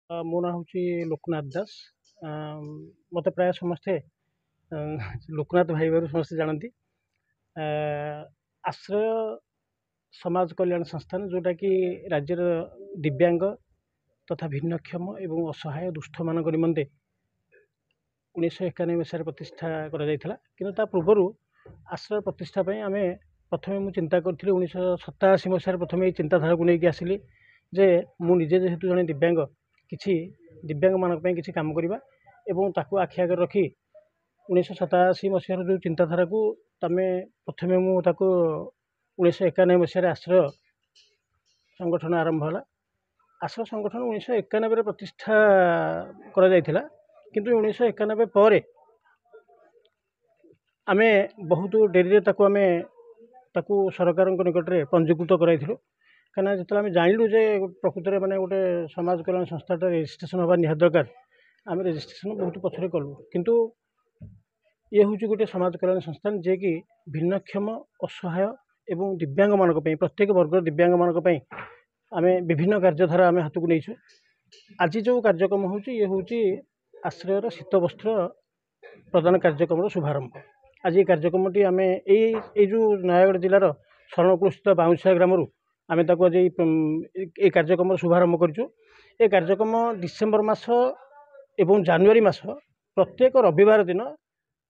ମୋ ନାଁ ହେଉଛି ଲୋକନାଥ ଦାସ। ମୋତେ ପ୍ରାୟ ସମସ୍ତେ ଲୋକନାଥ ଭାଇ ଭାବରେ ସମସ୍ତେ ଜାଣନ୍ତି। ଆଶ୍ରୟ ସମାଜ କଲ୍ୟାଣ ସଂସ୍ଥାନ, ଯେଉଁଟାକି ରାଜ୍ୟର ଦିବ୍ୟାଙ୍ଗ ତଥା ଭିନ୍ନକ୍ଷମ ଏବଂ ଅସହାୟ ଦୁଷ୍ଟମାନଙ୍କ ନିମନ୍ତେ 1991 ମସିହାରେ ପ୍ରତିଷ୍ଠା କରାଯାଇଥିଲା। କିନ୍ତୁ ତା ପୂର୍ବରୁ ଆଶ୍ରୟ ପ୍ରତିଷ୍ଠା ପାଇଁ ଆମେ ପ୍ରଥମେ ମୁଁ ଚିନ୍ତା କରିଥିଲି 1987 ମସିହାରେ ପ୍ରଥମେ ଏହି ଚିନ୍ତାଧାରାକୁ ନେଇକି ଆସିଲି ଯେ ମୁଁ ନିଜେ ଯେହେତୁ ଜଣେ ଦିବ୍ୟାଙ୍ଗ, କିଛି ଦିବ୍ୟାଙ୍ଗମାନଙ୍କ ପାଇଁ କିଛି କାମ କରିବା ଏବଂ ତାକୁ ଆଖି ଆଗରେ ରଖି 1987 ମସିହାର ଯେଉଁ ଚିନ୍ତାଧାରାକୁ ପ୍ରଥମେ ମୁଁ ତାକୁ 1991 ମସିହାରେ ଆଶ୍ରୟ ସଂଗଠନ ଆରମ୍ଭ ହେଲା। ଆଶ୍ରୟ ସଂଗଠନ 1991ରେ ପ୍ରତିଷ୍ଠା କରାଯାଇଥିଲା, କିନ୍ତୁ 1991 ପରେ ଆମେ ବହୁତ ଡେରିରେ ତାକୁ ସରକାରଙ୍କ ନିକଟରେ ପଞ୍ଜୀକୃତ କରାଇଥିଲୁ। କାହିଁକିନା ଯେତେବେଳେ ଆମେ ଜାଣିଲୁ ଯେ ପ୍ରକୃତରେ ଗୋଟେ ସମାଜ କଲ୍ୟାଣ ସଂସ୍ଥାଟା ରେଜିଷ୍ଟ୍ରେସନ୍ ହେବା ନିହାତି ଦରକାର, ଆମେ ରେଜିଷ୍ଟ୍ରେସନ୍ ବହୁତ ପଛରେ କଲୁ। କିନ୍ତୁ ଇଏ ହେଉଛି ଗୋଟିଏ ସମାଜ କଲ୍ୟାଣ ସଂସ୍ଥା ଯିଏକି ଭିନ୍ନକ୍ଷମ, ଅସହାୟ ଏବଂ ଦିବ୍ୟାଙ୍ଗମାନଙ୍କ ପାଇଁ, ପ୍ରତ୍ୟେକ ବର୍ଗର ଦିବ୍ୟାଙ୍ଗମାନଙ୍କ ପାଇଁ ଆମେ ବିଭିନ୍ନ କାର୍ଯ୍ୟଧାରା ଆମେ ହାତକୁ ନେଇଛୁ। ଆଜି ଯେଉଁ କାର୍ଯ୍ୟକ୍ରମ ହେଉଛି, ଇଏ ହେଉଛି ଆଶ୍ରୟର ଶୀତ ବସ୍ତ୍ର ପ୍ରଦାନ କାର୍ଯ୍ୟକ୍ରମର ଶୁଭାରମ୍ଭ। ଆଜି এই କାର୍ଯ୍ୟକ୍ରମଟି ଆମେ ଏଇ ଯେଉଁ ନୟାଗଡ଼ ଜିଲ୍ଲାର ଶରଣକୁଳସ୍ଥିତ ବାଉଁଶିଆ ଗ୍ରାମରୁ ଆମେ ତାକୁ ଆଜି এই କାର୍ଯ୍ୟକ୍ରମର ଶୁଭାରମ୍ଭ କରିଛୁ। ଏ କାର୍ଯ୍ୟକ୍ରମ ଡିସେମ୍ବର ମାସ ଏବଂ ଜାନୁଆରୀ ମାସ ପ୍ରତ୍ୟେକ ରବିବାର ଦିନ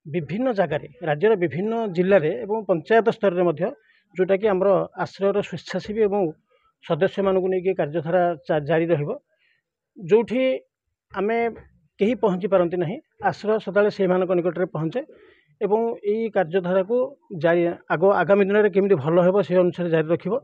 ବିଭିନ୍ନ ଜାଗାରେ, ରାଜ୍ୟର ବିଭିନ୍ନ ଜିଲ୍ଲାରେ ଏବଂ ପଞ୍ଚାୟତ ସ୍ତରରେ ମଧ୍ୟ, ଯେଉଁଟାକି ଆମର ଆଶ୍ରୟର ସ୍ୱେଚ୍ଛାସେବୀ ଏବଂ ସଦସ୍ୟମାନଙ୍କୁ ନେଇକି କାର୍ଯ୍ୟଧାରା ଜାରି ରହିବ। ଯେଉଁଠି ଆମେ କେହି ପହଞ୍ଚି ପାରନ୍ତି ନାହିଁ, ଆଶ୍ରୟ ସଦାବେଳେ ସେମାନଙ୍କ ନିକଟରେ ପହଞ୍ଚେ ଏବଂ ଏହି କାର୍ଯ୍ୟଧାରାକୁ ଆଗାମୀ ଦିନରେ କେମିତି ଭଲ ହେବ ସେ ଅନୁସାରେ ଜାରି ରଖିବ।